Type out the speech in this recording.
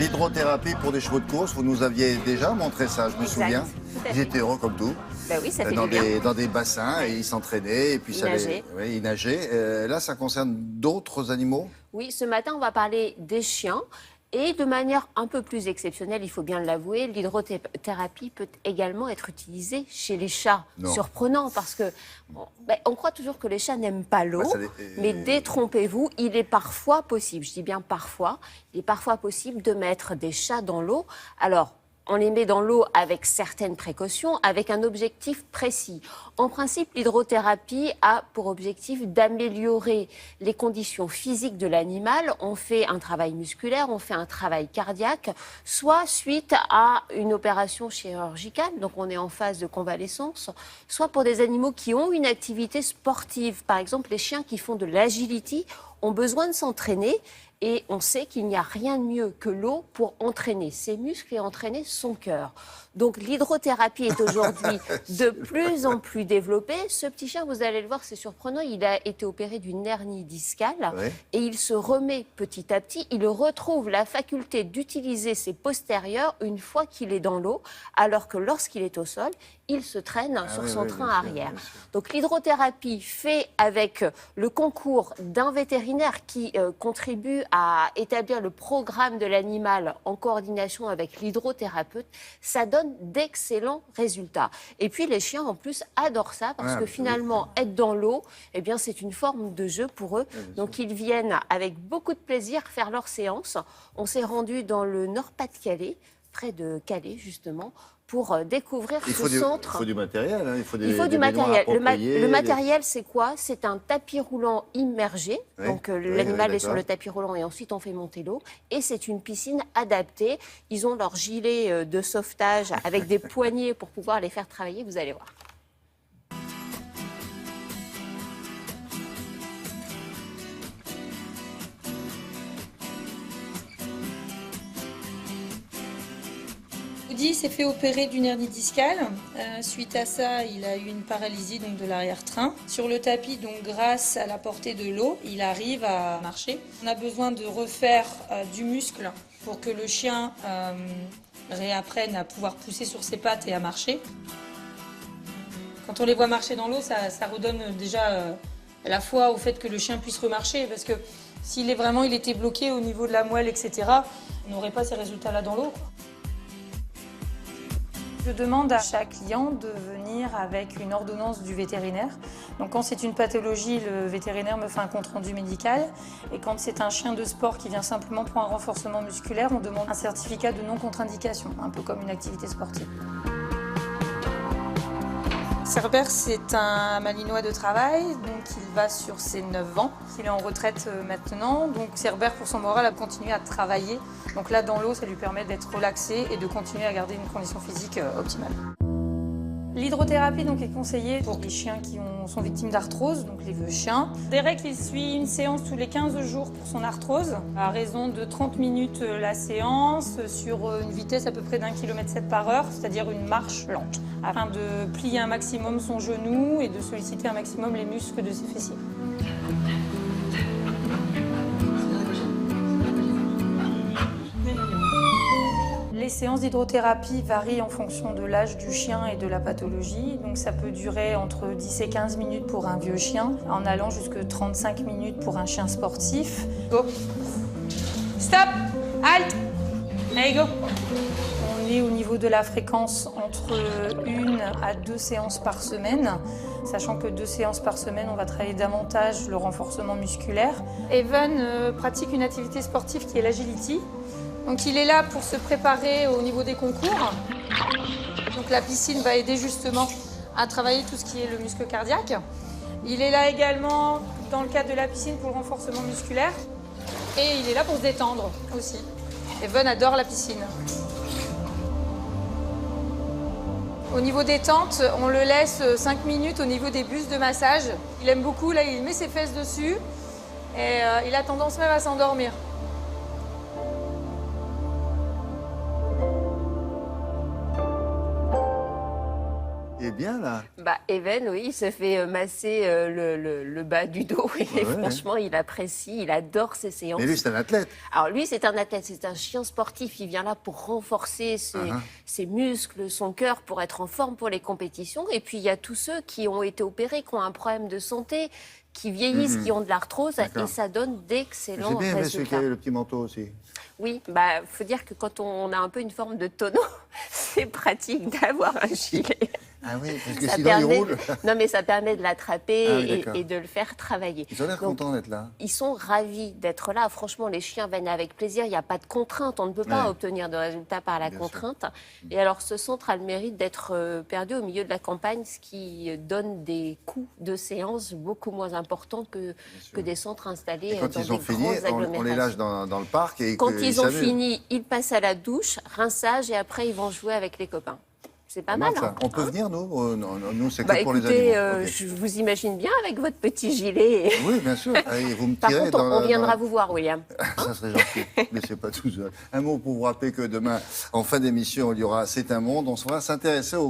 L'hydrothérapie pour des chevaux de course, vous nous aviez déjà montré ça, je me souviens. Ils étaient heureux comme tout. Ben oui, ça fait Dans des bassins, et ils s'entraînaient, et puis ils nageaient. Là, ça concerne d'autres animaux? Oui, ce matin, on va parler des chiens. Et de manière un peu plus exceptionnelle, il faut bien l'avouer, l'hydrothérapie peut également être utilisée chez les chats. Non. Surprenant, parce que on croit toujours que les chats n'aiment pas l'eau, mais détrompez-vous, il est parfois possible, je dis bien parfois, il est parfois possible de mettre des chats dans l'eau. Alors, on les met dans l'eau avec certaines précautions, avec un objectif précis. En principe, l'hydrothérapie a pour objectif d'améliorer les conditions physiques de l'animal. On fait un travail musculaire, on fait un travail cardiaque, soit suite à une opération chirurgicale, donc on est en phase de convalescence, soit pour des animaux qui ont une activité sportive. Par exemple, les chiens qui font de l'agility ont besoin de s'entraîner. Et on sait qu'il n'y a rien de mieux que l'eau pour entraîner ses muscles et entraîner son cœur. Donc l'hydrothérapie est aujourd'hui de plus en plus développée. Ce petit chien, vous allez le voir, c'est surprenant, il a été opéré d'une hernie discale et il se remet petit à petit. Il retrouve la faculté d'utiliser ses postérieurs une fois qu'il est dans l'eau, alors que lorsqu'il est au sol, il se traîne sur son train arrière. Donc l'hydrothérapie fait avec le concours d'un vétérinaire qui contribue à établir le programme de l'animal en coordination avec l'hydrothérapeute, ça donne d'excellents résultats. Et puis les chiens en plus adorent ça parce que finalement être dans l'eau, eh bien c'est une forme de jeu pour eux. Donc ils viennent avec beaucoup de plaisir faire leur séance. On s'est rendu dans le Nord-Pas-de-Calais, près de Calais justement, pour découvrir ce centre. Il faut du matériel. Hein. Il faut du matériel. Le matériel, c'est quoi? C'est un tapis roulant immergé. Donc l'animal est sur le tapis roulant et ensuite on fait monter l'eau. Et c'est une piscine adaptée. Ils ont leur gilet de sauvetage avec des poignées pour pouvoir les faire travailler. Vous allez voir. Woody s'est fait opérer d'une hernie discale. Suite à ça, il a eu une paralysie donc, de l'arrière-train. Sur le tapis, donc, grâce à la portée de l'eau, il arrive à marcher. On a besoin de refaire du muscle pour que le chien réapprenne à pouvoir pousser sur ses pattes et à marcher. Quand on les voit marcher dans l'eau, ça redonne déjà la foi au fait que le chien puisse remarcher. Parce que s'il était bloqué au niveau de la moelle, etc., on n'aurait pas ces résultats-là dans l'eau. Je demande à chaque client de venir avec une ordonnance du vétérinaire. Donc quand c'est une pathologie, le vétérinaire me fait un compte-rendu médical. Et quand c'est un chien de sport qui vient simplement pour un renforcement musculaire, on demande un certificat de non-contre-indication, un peu comme une activité sportive. Cerbère, c'est un malinois de travail, donc il va sur ses 9 ans. Il est en retraite maintenant, donc Cerbère, pour son moral, a continué à travailler. Donc là, dans l'eau, ça lui permet d'être relaxé et de continuer à garder une condition physique optimale. L'hydrothérapie donc, est conseillée pour les chiens qui sont victimes d'arthrose, donc les vieux chiens. Derek, il suit une séance tous les 15 jours pour son arthrose, à raison de 30 minutes la séance, sur une vitesse à peu près d'1,7 km par heure, c'est-à-dire une marche lente, afin de plier un maximum son genou et de solliciter un maximum les muscles de ses fessiers. Les séances d'hydrothérapie varient en fonction de l'âge du chien et de la pathologie. Donc ça peut durer entre 10 et 15 minutes pour un vieux chien, en allant jusqu'à 35 minutes pour un chien sportif. Go. Stop. Halt. Allez, go. On est au niveau de la fréquence entre 1 à 2 séances par semaine, sachant que 2 séances par semaine, on va travailler davantage le renforcement musculaire. Evan pratique une activité sportive qui est l'agility. Donc il est là pour se préparer au niveau des concours. Donc la piscine va aider justement à travailler tout ce qui est le muscle cardiaque. Il est là également dans le cadre de la piscine pour le renforcement musculaire. Et il est là pour se détendre aussi. Evan adore la piscine. Au niveau détente, on le laisse 5 minutes au niveau des bus de massage. Il aime beaucoup, là il met ses fesses dessus et il a tendance même à s'endormir. bien, là. Even, oui, il se fait masser le bas du dos. Et franchement, il apprécie, il adore ces séances. Mais lui, c'est un athlète. Alors lui, c'est un athlète, c'est un chien sportif. Il vient là pour renforcer ses muscles, son cœur, pour être en forme pour les compétitions. Et puis, il y a tous ceux qui ont été opérés, qui ont un problème de santé, qui vieillissent, qui ont de l'arthrose, et ça donne d'excellents résultats. C'est bien, celui qui a le petit manteau aussi. Oui, faut dire que quand on a un peu une forme de tonneau, c'est pratique d'avoir un gilet. Ah oui, parce que sinon il roule. Non, mais ça permet de l'attraper et de le faire travailler. Ils ont l'air contents d'être là. Ils sont ravis d'être là. Franchement, les chiens viennent avec plaisir. Il n'y a pas de contrainte. On ne peut pas obtenir de résultats par la contrainte. Et alors, ce centre a le mérite d'être perdu au milieu de la campagne, ce qui donne des coûts de séance beaucoup moins importants que des centres installés dans des grandes agglomérations. Quand ils ont fini, on les lâche dans le parc. Et quand ils ont fini, ils passent à la douche, rinçage, et après, ils vont jouer avec les copains. C'est pas mal. Hein. On peut venir, nous nous, c'est que pour les animaux. Je vous imagine bien avec votre petit gilet. Oui, bien sûr. Allez, vous me Par tirez contre, on viendra vous voir, William. Ça serait gentil. Laissez pas tout seul. Un mot pour vous rappeler que demain, en fin d'émission, il y aura C'est un monde. On va s'intéresser au